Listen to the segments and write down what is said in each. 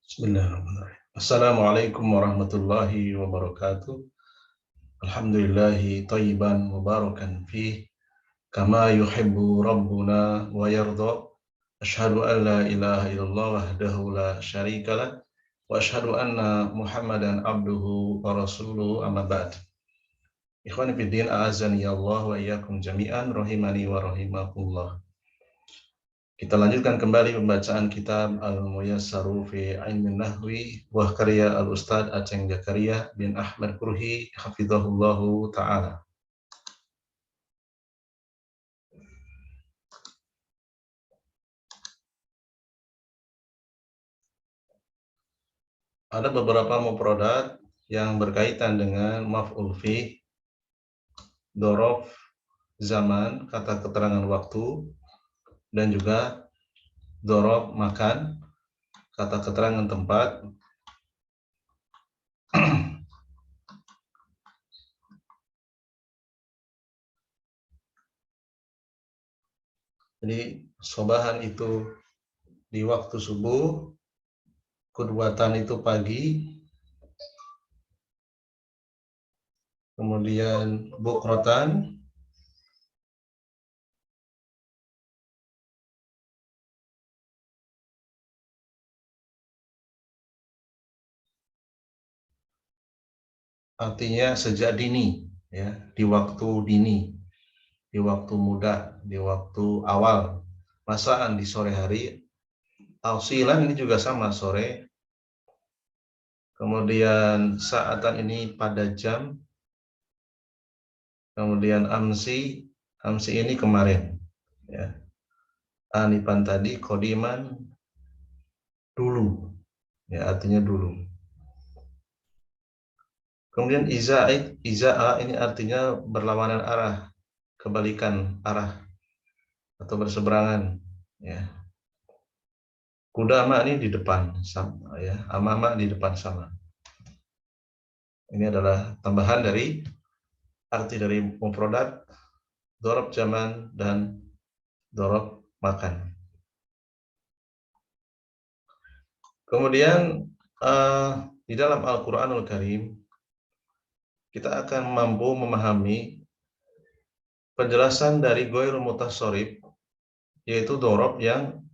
Bismillahirrahmanirrahim. Assalamualaikum warahmatullahi wabarakatuh. Alhamdulillahi thayyiban mubarakan fih kama yuhibbu rabbuna wa yarda. Asyhadu an la ilaha illallah wahdahu la syarikalah wa asyhadu anna Muhammadan abduhu wa rasuluhu amma ba'd. Ikhwani fid din, a'azzani Allah wa iyyakum jami'an rahimani wa rahimakumullah. Kita lanjutkan kembali pembacaan kitab Al-Muyassaru fi Ilmin Nahwi buah karya Al-Ustadz Aceng Zakaria bin Ahmad Kurhi hafizahullahu ta'ala. Ada beberapa mufradat yang berkaitan dengan maf'ul fi, dzaraf zaman, kata keterangan waktu, dan juga dzaraf makan, kata keterangan tempat. Jadi sobahan itu di waktu subuh, kudwatan itu pagi, kemudian bukrotan artinya sejak dini, ya, di waktu dini, di waktu muda, di waktu awal. Masaan di sore hari. Tausilan ini juga sama, sore. Kemudian saatan ini pada jam. Kemudian amsi ini kemarin, ya. Anifan tadi, kodiman dulu, ya, artinya dulu. Kemudian iza'a ini artinya berlawanan arah, kebalikan arah atau berseberangan, ya. Kudama ini di depan, sama, ya. Amama di depan, sama. Ini adalah tambahan dari arti dari mufradat dzaraf zaman dan dzaraf makan. Kemudian di dalam Al-Qur'anul Karim kita akan mampu memahami penjelasan dari ghairul mutasharrif, yaitu dzaraf yang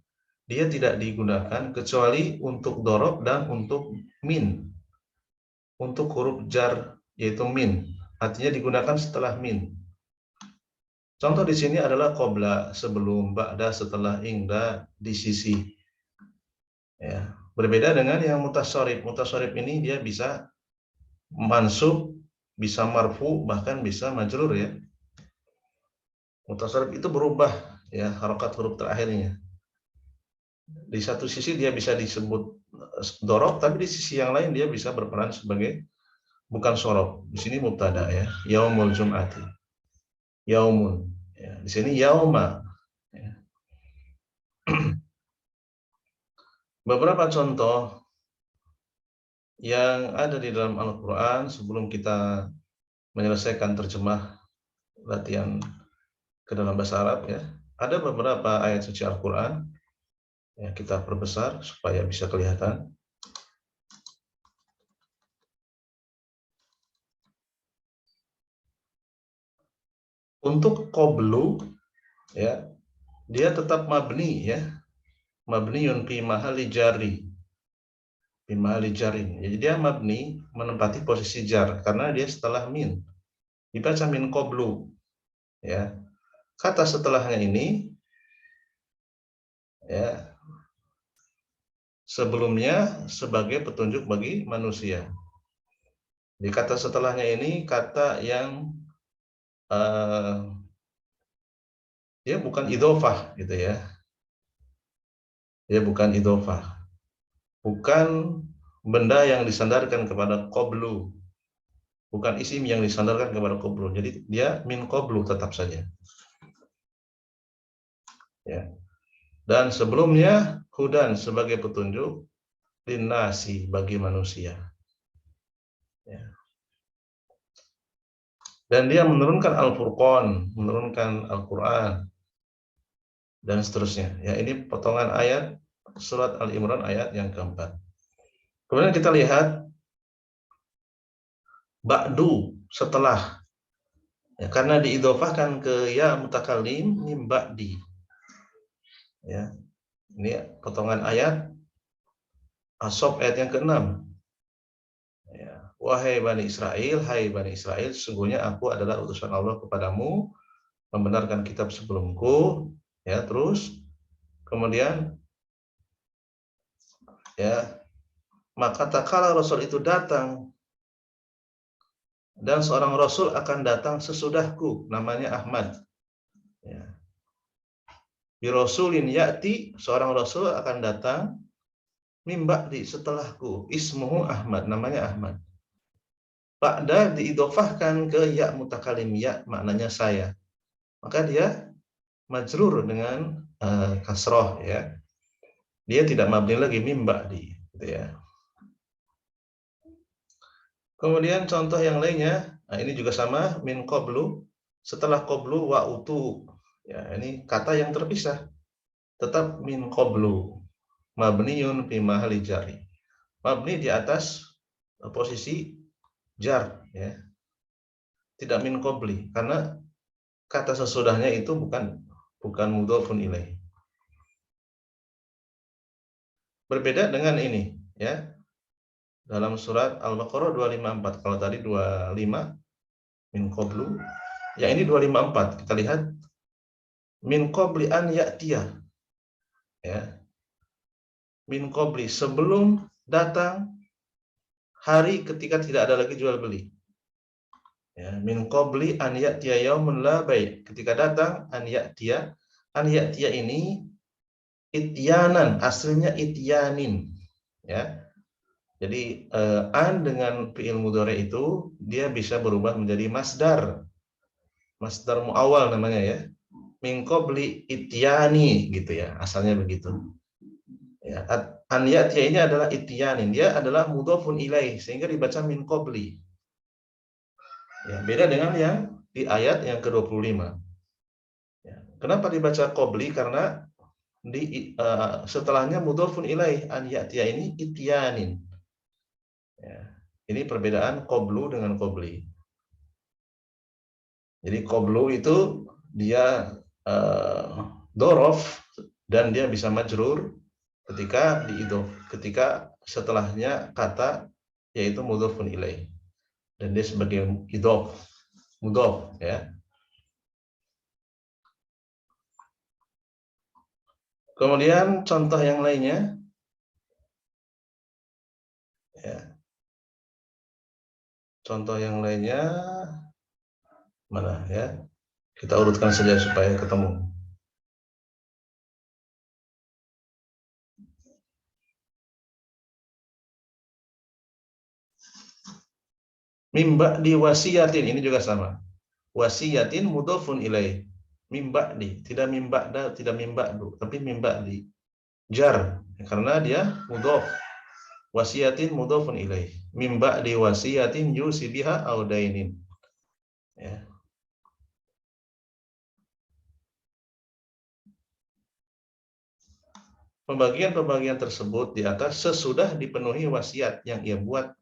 dia tidak digunakan kecuali untuk dzaraf dan untuk min. Untuk huruf jar yaitu min, artinya digunakan setelah min. Contoh di sini adalah qabla, sebelum, ba'da, setelah, ingda, di sisi. Ya, berbeda dengan yang mutasharrif. Mutasharrif ini dia bisa mansub, bisa marfu, bahkan bisa majrur, ya. Mutasharrif itu berubah, ya, harokat huruf terakhirnya. Di satu sisi dia bisa disebut dzaraf, tapi di sisi yang lain dia bisa berperan sebagai bukan sorof. Di sini mubtada, ya, yaumul jum'ati, yaumun, ya. Di sini yauma, ya. Beberapa contoh yang ada di dalam Al-Quran sebelum kita menyelesaikan terjemah latihan ke dalam bahasa Arab, ya. Ada beberapa ayat suci Al-Quran, ya, kita perbesar supaya bisa kelihatan. Untuk qablu, ya, dia tetap mabni, ya, mabniun fi mahalli jari, fi mahalli jarin. Jadi dia mabni, menempati posisi jar karena dia setelah min, dibaca min qablu, ya. Kata setelahnya ini, ya, sebelumnya sebagai petunjuk bagi manusia. Di kata setelahnya ini kata yang ya bukan idhofah, gitu, ya. Ya bukan idhofah. Bukan benda yang disandarkan kepada qablu. Bukan isim yang disandarkan kepada qablu. Jadi dia min qablu tetap saja. Ya. Dan sebelumnya hudan sebagai petunjuk, linnasi bagi manusia. Ya. Dan dia menurunkan Al-Furqan, menurunkan Al-Quran, dan seterusnya. Ya, ini potongan ayat surat Al-Imran ayat yang keempat. Kemudian kita lihat ba'du, setelah. Ya, karena diidhofahkan ke ya mutakallim mim ba'di. Ya, ini potongan ayat As-Saff ayat yang ke-6. Ya, wahai Bani Israel, hai Bani Israel, sesungguhnya aku adalah utusan Allah kepadamu, membenarkan kitab sebelumku. Ya, terus kemudian ya, maka tak kala Rasul itu datang, dan seorang Rasul akan datang sesudahku, namanya Ahmad. Ya. Bi Rasulin ya'ti, seorang Rasul akan datang mimba di setelahku, ismuhu Ahmad, namanya Ahmad. Ba'da diidofahkan ke ya mutakalim, ya maknanya saya. Maka dia majrur dengan kasroh, ya. Dia tidak mabni lagi mimba di, gitu ya. Kemudian contoh yang lainnya, nah ini juga sama, min qablu, setelah qablu wa utu. Ya, ini kata yang terpisah. Tetap min qablu, mabniun fi mahalli jari. Mabni di atas posisi jar, ya. Tidak min qabli, karena kata sesudahnya itu bukan mudhofun ilaih. Berbeda dengan ini, ya. Dalam surat Al-Baqarah 254. Kalau tadi 25 min qablu, ya ini 254. Kita lihat min qabli an ya'tiya. Ya. Min qabli, sebelum datang hari ketika tidak ada lagi jual beli. Ya, min qabli an ya'tiya yaumun la bai'. Ketika datang an ya'tiya. An ya'tiya ini ityanan, aslinya ityanin. Ya. Jadi an dengan fi'il mudhari itu dia bisa berubah menjadi masdar. Masdar muawwal namanya, ya. Min qabli ityani gitu ya, asalnya begitu. Ya, an ya'tiya ini adalah ityanin, dia adalah mudhofun ilaih sehingga dibaca min qabli. Ya, beda dengan yang di ayat yang ke-25. Ya, kenapa dibaca qabli? Karena setelahnya mudhofun ilaih, an ya'tiya ini ityanin. Ya, ini perbedaan qablu dengan qabli. Jadi qablu itu dia dorof dan dia bisa majrur ketika setelahnya kata yaitu mudhofun ilaih, dan dia sebagai mudhof, ya. Kemudian contoh yang lainnya, ya. Contoh yang lainnya mana, ya? Kita urutkan saja supaya ketemu. Mimba di wasiyatin, ini juga sama. Wasiyatin mudhofun ilaih. Mimba di, tidak mimba da, tidak mimba du, tapi mimba di jar, karena dia mudhof. Wasiyatin mudhofun ilaih. Mimba di wasiyatin yusi biha audainin. Ya. Pembagian-pembagian tersebut di atas sesudah dipenuhi wasiat yang ia buat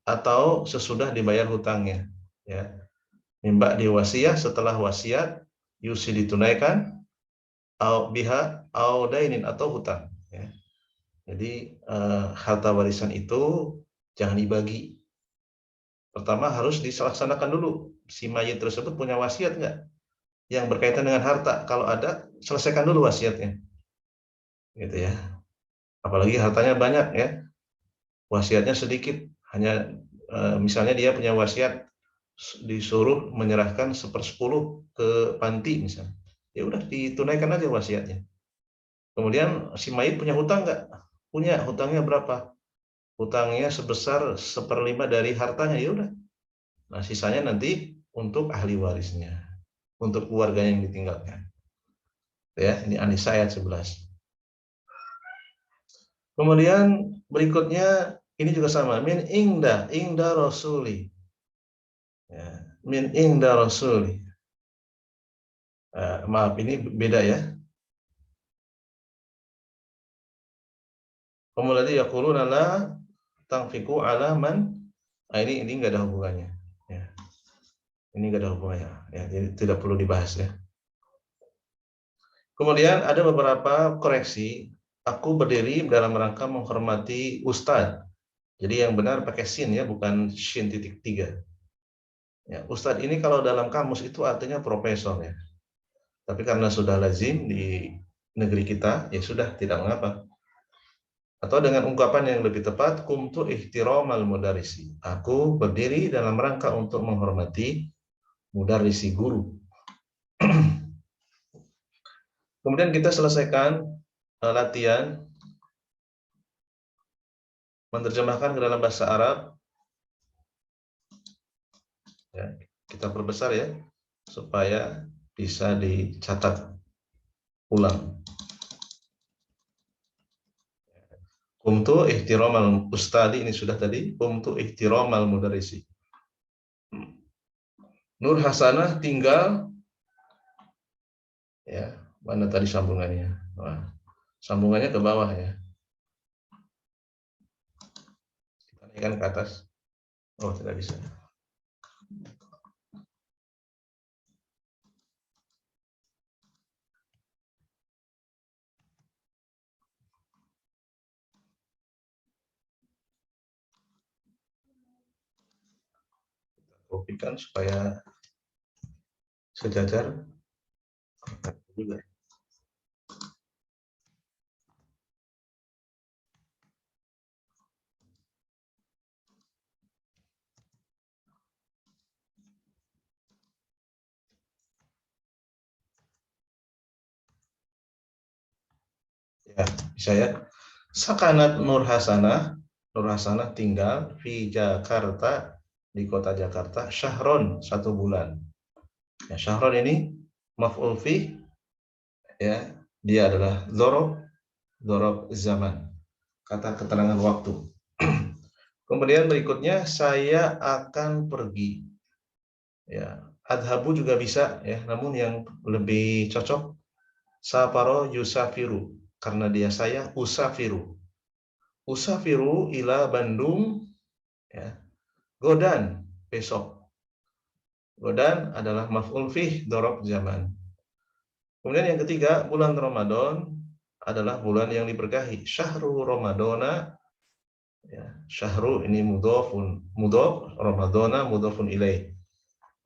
atau sesudah dibayar hutangnya. Ya. Mimba di wasiat, setelah wasiat, yusi ditunaikan, au biha au dainin, atau hutang. Ya. Jadi harta warisan itu jangan dibagi. Pertama harus dilaksanakan dulu. Si mayit tersebut punya wasiat nggak yang berkaitan dengan harta? Kalau ada, selesaikan dulu wasiatnya. Gitu ya. Apalagi hartanya banyak, ya. Wasiatnya sedikit, hanya misalnya dia punya wasiat disuruh menyerahkan 1/10 ke panti misalnya, ya udah ditunaikan aja wasiatnya. Kemudian si mayit punya hutang nggak? Punya. Hutangnya berapa? Hutangnya sebesar 1/5 dari hartanya, ya udah. Nah, sisanya nanti untuk ahli warisnya, untuk keluarganya yang ditinggalkan. Ya, ini An-Nisa ayat 11. Kemudian berikutnya ini juga sama, min ingda rasuli. Ya, min ingda rasuli. Maaf, ini beda, ya. Humul ladzina yaquluna la tanfiqu ala man. Nah, ini nggak ada hubungannya. Ya, ini nggak ada hubungannya. Ya, jadi tidak perlu dibahas ya. Kemudian ada beberapa koreksi. Aku berdiri dalam rangka menghormati Ustadz. Jadi yang benar pakai sin ya, bukan shin titik tiga. Ya, Ustadz ini kalau dalam kamus itu artinya profesor ya. Tapi karena sudah lazim di negeri kita, ya sudah tidak mengapa. Atau dengan ungkapan yang lebih tepat, kumtu ihtiramal mudarisi. Aku berdiri dalam rangka untuk menghormati mudarisi guru. Kemudian kita selesaikan latihan menerjemahkan ke dalam bahasa Arab. Ya, kita perbesar ya, supaya bisa dicatat ulang. Kumtu ihtiramal ustadi, ini sudah tadi. Kumtu ihtiramal mudarisi. Nur Hasanah tinggal, ya, mana tadi sambungannya? Wah, sambungannya ke bawah ya. Kita naikkan ke atas. Oh, tidak bisa. Kopikan supaya sejajar juga. Ya, bisa ya. Sakanat Nur Hasanah, Nur Hasanah tinggal di Jakarta, di kota Jakarta, syahron, 1 bulan. Ya, syahron ini maf'ul fi, ya, dia adalah dzaraf zaman, kata keterangan waktu. Kemudian berikutnya saya akan pergi. Ya, adhabu juga bisa ya, namun yang lebih cocok safaro yusafiru, karena dia saya usafiru. Usafiru ila Bandung, ya. Godan besok. Godan adalah maf'ul fih dzaraf zaman. Kemudian yang ketiga, bulan Ramadan adalah bulan yang diberkahi. Syahrul Ramadana, ya, syahru ini mudhofun, mudhof, Ramadana mudhofun ilaih.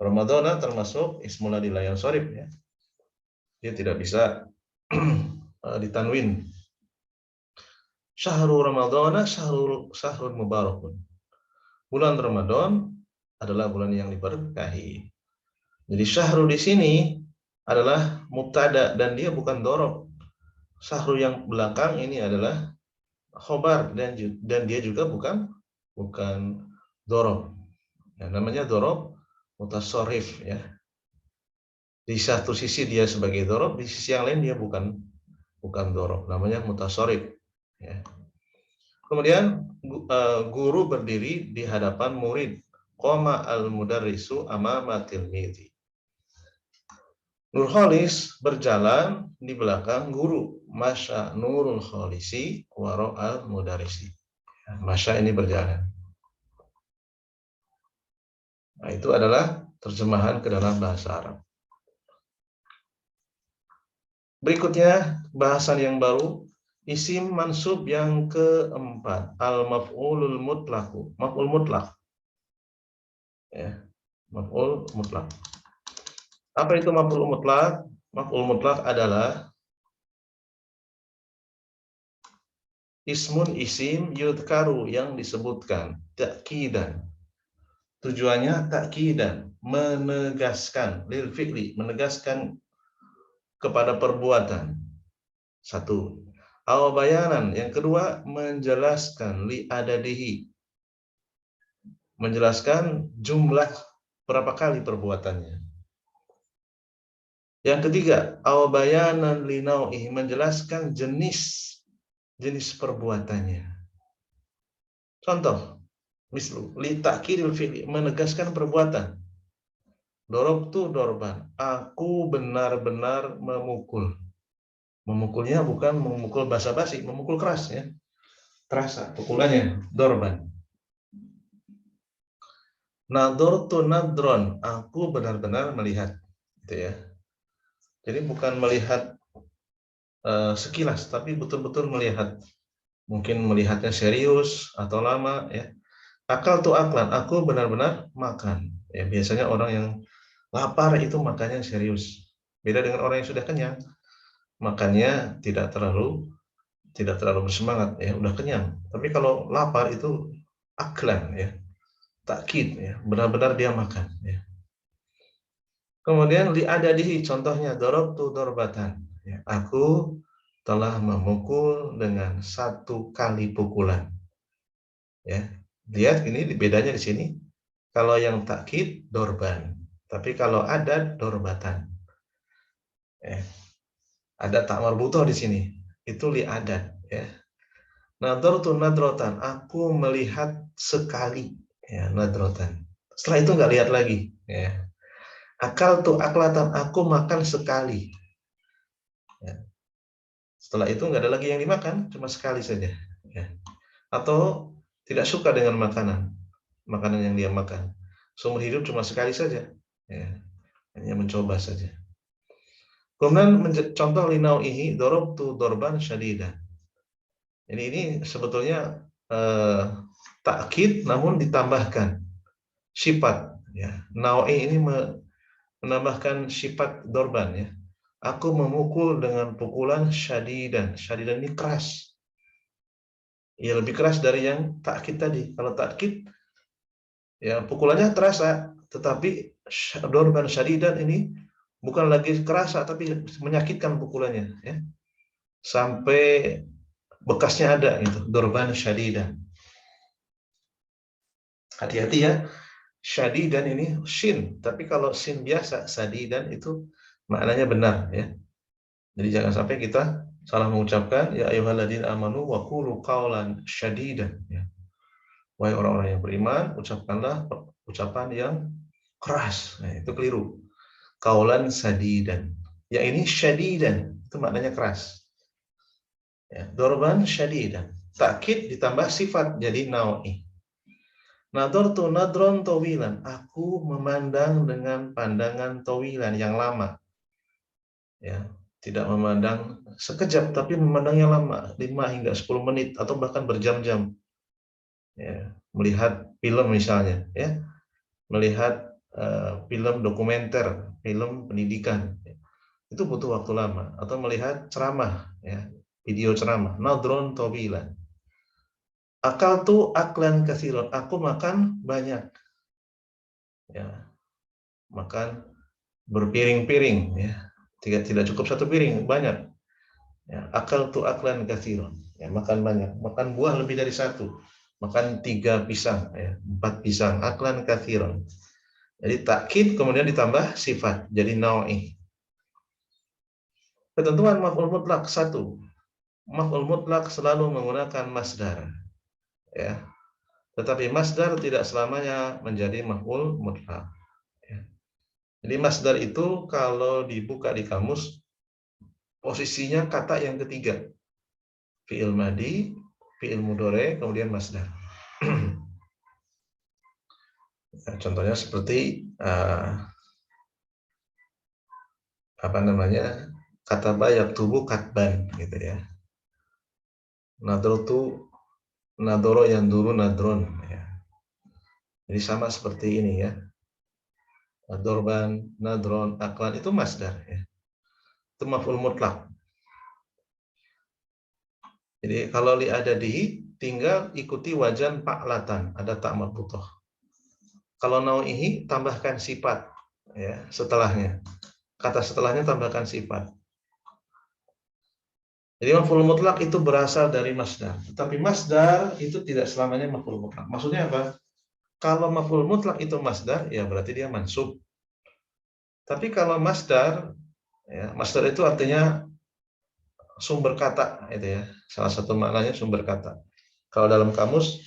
Ramadana termasuk ismul ladil yang sharif ya. Dia tidak bisa ditanwin. Syahrul Ramadana syahrul mubarakun. Bulan Ramadan adalah bulan yang diberkahi. Jadi syahru di sini adalah mubtada dan dia bukan dzaraf. Syahru yang belakang ini adalah khobar dan dia juga bukan dzaraf. Ya, namanya dzaraf mutasharrif ya. Di satu sisi dia sebagai dzaraf, di sisi yang lain dia bukan dzaraf, namanya mutasharrif ya. Kemudian guru berdiri di hadapan murid. Qama al-mudarrisu amama tilmidhi. Nur Khalis berjalan di belakang guru. Masya Nurul Khalisi waro al-mudarrisi. Masya ini berjalan. Nah, itu adalah terjemahan ke dalam bahasa Arab. Berikutnya bahasan yang baru, isim mansub yang keempat, al-maf'ulul mutlaq. Maf'ul mutlaq. Ya, maf'ul mutlaq. Apa itu maf'ul mutlaq? Maf'ul mutlaq adalah ismun isim yudkaru yang disebutkan ta'kidan. Tujuannya ta'kidan, menegaskan, lil fi'li, menegaskan kepada perbuatan. 1. Bayanan, yang kedua menjelaskan li adadihi, menjelaskan jumlah berapa kali perbuatannya. Yang ketiga, bayanan li nau'ihi, menjelaskan jenis perbuatannya. Contoh, mislu li ta'kidil fi'li, menegaskan perbuatan. Dorobtu dorban, aku benar-benar memukul. Memukulnya bukan memukul basa-basi, memukul keras ya. terasa pukulannya, dorban. Nadortu nadron, aku benar-benar melihat, gitu ya. Jadi bukan melihat sekilas, tapi betul-betul melihat. Mungkin melihatnya serius atau lama, ya. Akal tuh aklan, aku benar-benar makan. Ya, biasanya orang yang lapar itu makannya serius. Beda dengan orang yang sudah kenyang, makannya tidak terlalu bersemangat, ya, udah kenyang. Tapi kalau lapar itu aklan, ya, takkid, ya, benar-benar dia makan, ya. Kemudian li adadihi, contohnya darabtu darbatan, ya, aku telah memukul dengan satu kali pukulan, ya. Lihat ini bedanya di sini. Kalau yang takkid dorban, tapi kalau adat dorbatan, ya. Ada tak marbutoh di sini, itu li adat, ya. Nadortu nadrotan, aku melihat sekali, ya, nadrotan. Setelah itu nggak lihat lagi, ya. Akal tuh aklatan, aku makan sekali, ya. Setelah itu nggak ada lagi yang dimakan, cuma sekali saja, ya. Atau tidak suka dengan makanan yang dia makan, seumur hidup cuma sekali saja, ya. Hanya mencoba saja. Kemudian contoh linau'ihi dorobtu dorban syadidan. Jadi ini sebetulnya takkid namun ditambahkan sifat, ya. Nau'i ini menambahkan sifat dorban, ya. Aku memukul dengan pukulan syadidan. Syadidan ini keras. Ya, lebih keras dari yang takkid tadi. Kalau takkid, ya, pukulannya terasa, tetapi dorban syadidan ini bukan lagi kerasa, tapi menyakitkan pukulannya, ya. Sampai bekasnya ada, itu dorban syadidan. Hati-hati, ya. Syadidan ini shin, tapi kalau shin biasa, sadidan itu maknanya benar, ya. Jadi jangan sampai kita salah mengucapkan ya ayyuhalladzina amanu wa qulu qaulan syadidan, ya. Wahai orang-orang yang beriman, ucapkanlah ucapan yang keras. Nah, itu keliru. Qaulan sadidan. Yang ini syadidan, itu maknanya keras. Ya, dorban syadidan. Takkid ditambah sifat jadi nau'i. Nadortu nadron tawilan, aku memandang dengan pandangan tawilan yang lama, ya, tidak memandang sekejap tapi memandang yang lama, 5 hingga 10 menit atau bahkan berjam-jam, ya. Melihat film misalnya, ya, melihat film dokumenter, film pendidikan, ya. Itu butuh waktu lama. Atau melihat ceramah, ya, video ceramah, nadron tawilan. Akal tuh aklan katsiron, aku makan banyak, ya, makan berpiring-piring, ya. Tidak cukup satu piring, banyak. Ya, akal tuh aklan katsiron, ya, makan banyak, makan buah lebih dari satu, makan 3 pisang, ya, 4 pisang, aklan katsiron. Jadi takkid kemudian ditambah sifat jadi nau'i. Ketentuan maf'ul mutlak 1. Maf'ul mutlak selalu menggunakan masdar, ya. Tetapi masdar tidak selamanya menjadi maf'ul mutlak, ya. Jadi masdar itu kalau dibuka di kamus posisinya kata yang ketiga. Fi'il madi, fi'il mudhari, kemudian masdar. Nah, contohnya seperti apa namanya, kata bayak tubuh katban, gitu ya. Nadrotu nadoro yang dulu nadron, ya. Jadi sama seperti ini, ya. Dorban, nadron, aklan itu masdar, ya. Itu maf'ul mutlak. Jadi kalau li ada di tinggal ikuti wajan pa'latan, ada tak marbutoh. Kalau nau'ihi tambahkan sifat, ya, setelahnya. Kata setelahnya tambahkan sifat. Jadi maf'ul mutlak itu berasal dari masdar. Tetapi masdar itu tidak selamanya maf'ul mutlak. Maksudnya apa? Kalau maf'ul mutlak itu masdar, ya berarti dia mansub. Tapi kalau masdar, ya, masdar itu artinya sumber kata, itu ya. Salah satu maknanya sumber kata. Kalau dalam kamus,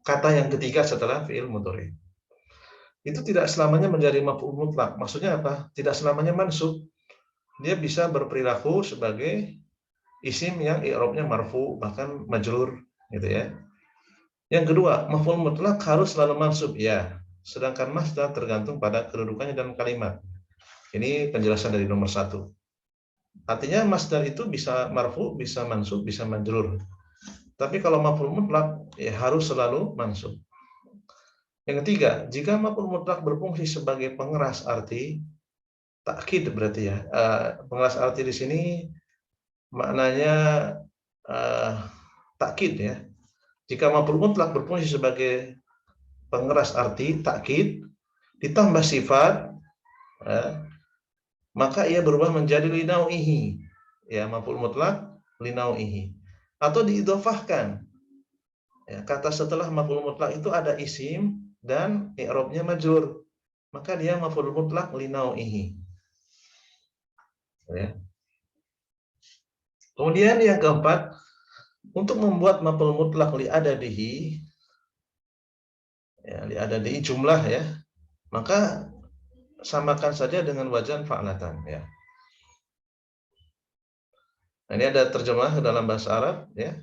kata yang ketiga setelah fi'il mudhari. Itu tidak selamanya menjadi maf'ul mutlak. Maksudnya apa? Tidak selamanya mansub. Dia bisa berperilaku sebagai isim yang i'rabnya marfu bahkan majrur gitu ya. Yang kedua, maf'ul mutlak harus selalu mansub ya. Sedangkan masdar tergantung pada kedudukannya dalam kalimat. Ini penjelasan dari nomor 1. Artinya masdar itu bisa marfu, bisa mansub, bisa majrur. Tapi kalau maf'ul mutlak ya harus selalu mansub. Yang ketiga, jika maf'ul mutlak berfungsi sebagai pengeras arti, takkid berarti ya. Pengeras arti di sini maknanya takkid ya. Jika maf'ul mutlak berfungsi sebagai pengeras arti, takkid, ditambah sifat, maka ia berubah menjadi linau'ihi. Ya, maf'ul mutlak linau'ihi. Atau diidhofahkan. Ya, kata setelah maf'ul mutlak itu ada isim dan i'rabnya majrur. Maka dia maf'ul mutlak linau'ihi. Ya. Kemudian yang keempat, untuk membuat maf'ul mutlak li'adadihi, ya, li'adadihi jumlah ya, maka samakan saja dengan wazan fa'latan ya. Nah, ini ada terjemah dalam bahasa Arab ya.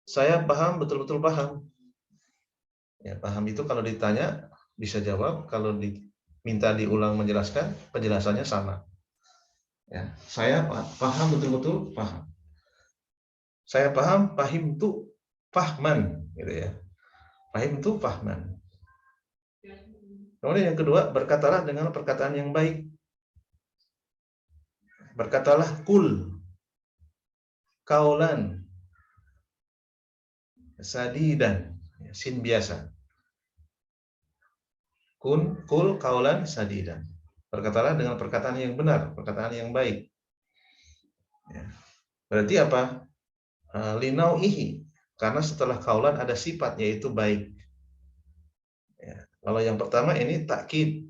Saya paham, betul-betul paham. Ya, paham itu kalau ditanya bisa jawab, kalau diminta diulang menjelaskan, penjelasannya sama. Ya, saya paham, betul-betul paham. Saya paham, pahim itu fahman gitu ya. Pahim itu fahman. Kemudian yang kedua, berkatalah dengan perkataan yang baik. Berkatalah kul, kaulan, sadidan, sin biasa. Kul kaulan sadidan. Berkatalah dengan perkataan yang benar, perkataan yang baik. Ya. Berarti apa? Linau'ihi. Karena setelah kaulan ada sifat yaitu baik. Ya. Kalau yang pertama ini takkid.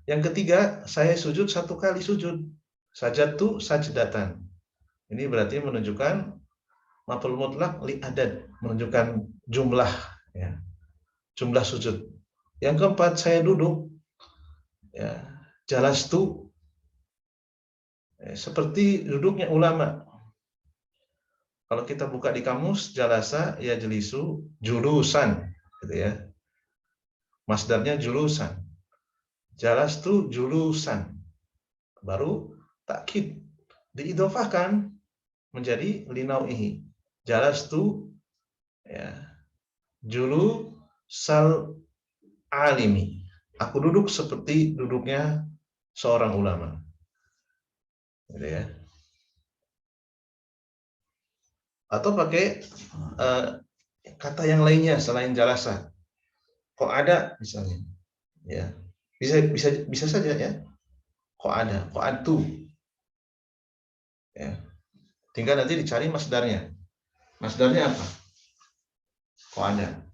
Yang ketiga, saya sujud 1 kali sujud. Sajadtu sajdatan. Ini berarti menunjukkan maf'ul mutlak li adad, menunjukkan jumlah ya. Jumlah sujud. Yang keempat, saya duduk ya. Jalastu ya, seperti duduknya ulama. Kalau kita buka di kamus, jalasa ya jelisu julusan gitu ya. Masdarnya julusan. Jalastu julusan. Baru takkid diidhofahkan menjadi linau'ihi. Jalastu ya julu sal alimi. Aku duduk seperti duduknya seorang ulama. Gitu ya. Atau pakai kata yang lainnya selain jalasa. Kok ada misalnya. Ya. Bisa saja ya. Kok ada, kok adu. Ya. Tinggal nanti dicari masdarnya. Masdarnya apa? Kok ada.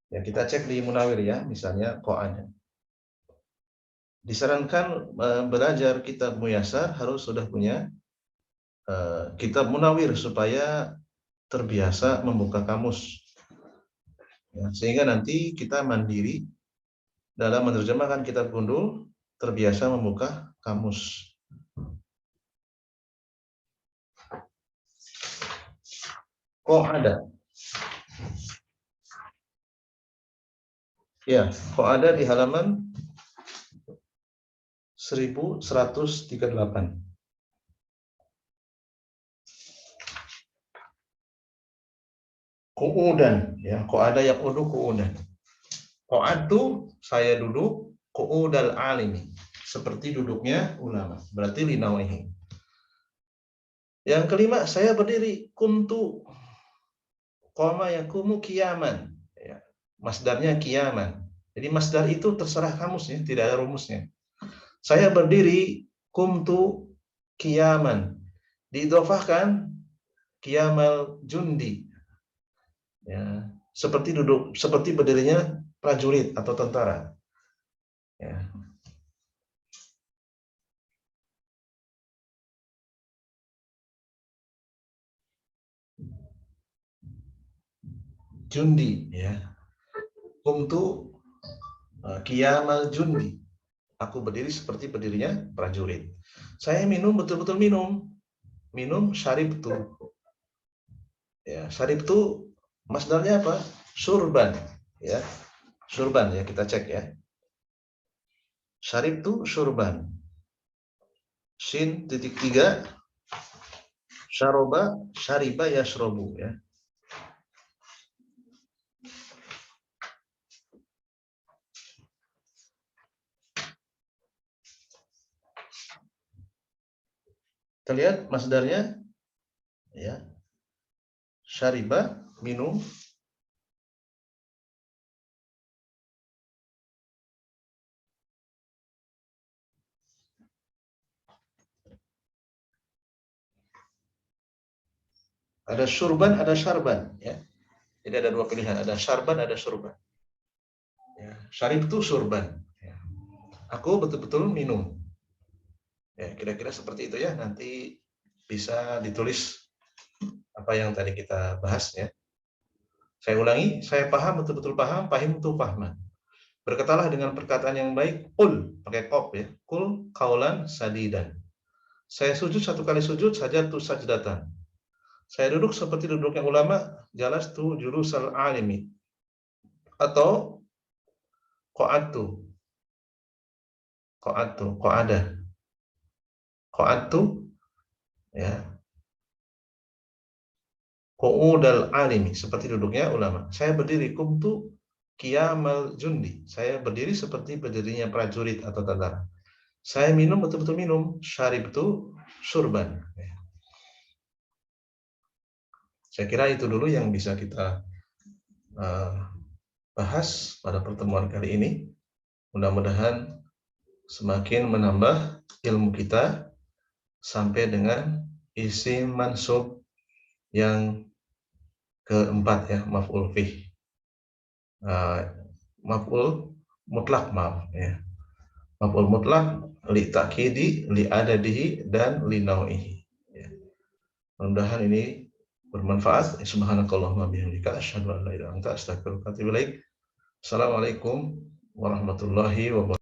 Ya, kita cek di Munawir ya, misalnya kok ada. Disarankan belajar kitab Muyasar harus sudah punya kitab Munawir supaya terbiasa membuka kamus. Ya, sehingga nanti kita mandiri dalam menerjemahkan kitab gundul, terbiasa membuka kamus. Kok ada? Ya, kok ada di halaman 1138. Qu'udan ya, kok ada yang udu qu'udan. Qa'adtu saya duduk, qu'udal alimi seperti duduknya ulama. Berarti linau'ihi. Yang kelima, saya berdiri, kuntu qama yakumu qiyaman. Ya, masdarnya qiyaman. Jadi masdar itu terserah kamusnya, tidak ada rumusnya. Saya berdiri, kumtu qiyaman. Diidhofahkan qiyamal jundi. Ya, seperti duduk, seperti berdirinya prajurit atau tentara. Ya. Jundi, ya. Kumtu qiyamal jundi. Aku berdiri seperti berdirinya prajurit. Saya minum, betul-betul minum. minum syaribtu. Ya, syaribtu masdarnya apa? Surban, ya. Surban ya, kita cek ya. Syaribtu surban. Shin titik 3 syaroba syariba yashrobu ya. Kita lihat masdarnya ya. Syariba minum, ada surban, ada syarban ya. Jadi ada dua pilihan, ada syarban, ada surban. Ya, syarib itu surban. Ya. Aku betul-betul minum. Ya, kira-kira seperti itu ya. Nanti bisa ditulis apa yang tadi kita bahas ya. Saya ulangi, saya paham, betul-betul paham, pahim itu pahman. Berkatalah dengan perkataan yang baik, kul, pakai kop ya. Kul kaulan sadidan. Saya sujud satu kali sujud saja tu sajdatan. Saya duduk seperti duduknya ulama, jalas tu jurusal alimi. Atau qa'adtu. Qa'ada. Qa'adtu ya. Qu'udal alimi, seperti duduknya ulama. Saya berdiri kumtu qiyamal jundi. Saya berdiri seperti berdirinya prajurit atau tentara. Saya minum betul-betul minum, syaribtu surban. Saya kira itu dulu yang bisa kita bahas pada pertemuan kali ini. Mudah-mudahan semakin menambah ilmu kita sampai dengan isim mansub yang keempat ya, maf'ul fih. Maf'ul mutlak, maaf ya. Maf'ul mutlak li ta'kidi, li adadihi, dan li nau'ihi. Ya. Mudah-mudahan ini bermanfaat. Subhanakallahumma bihamdika asyhadu an la ilaha illa anta astaghfiruka wa atubu ilaik. Assalamualaikum warahmatullahi wabarakatuh.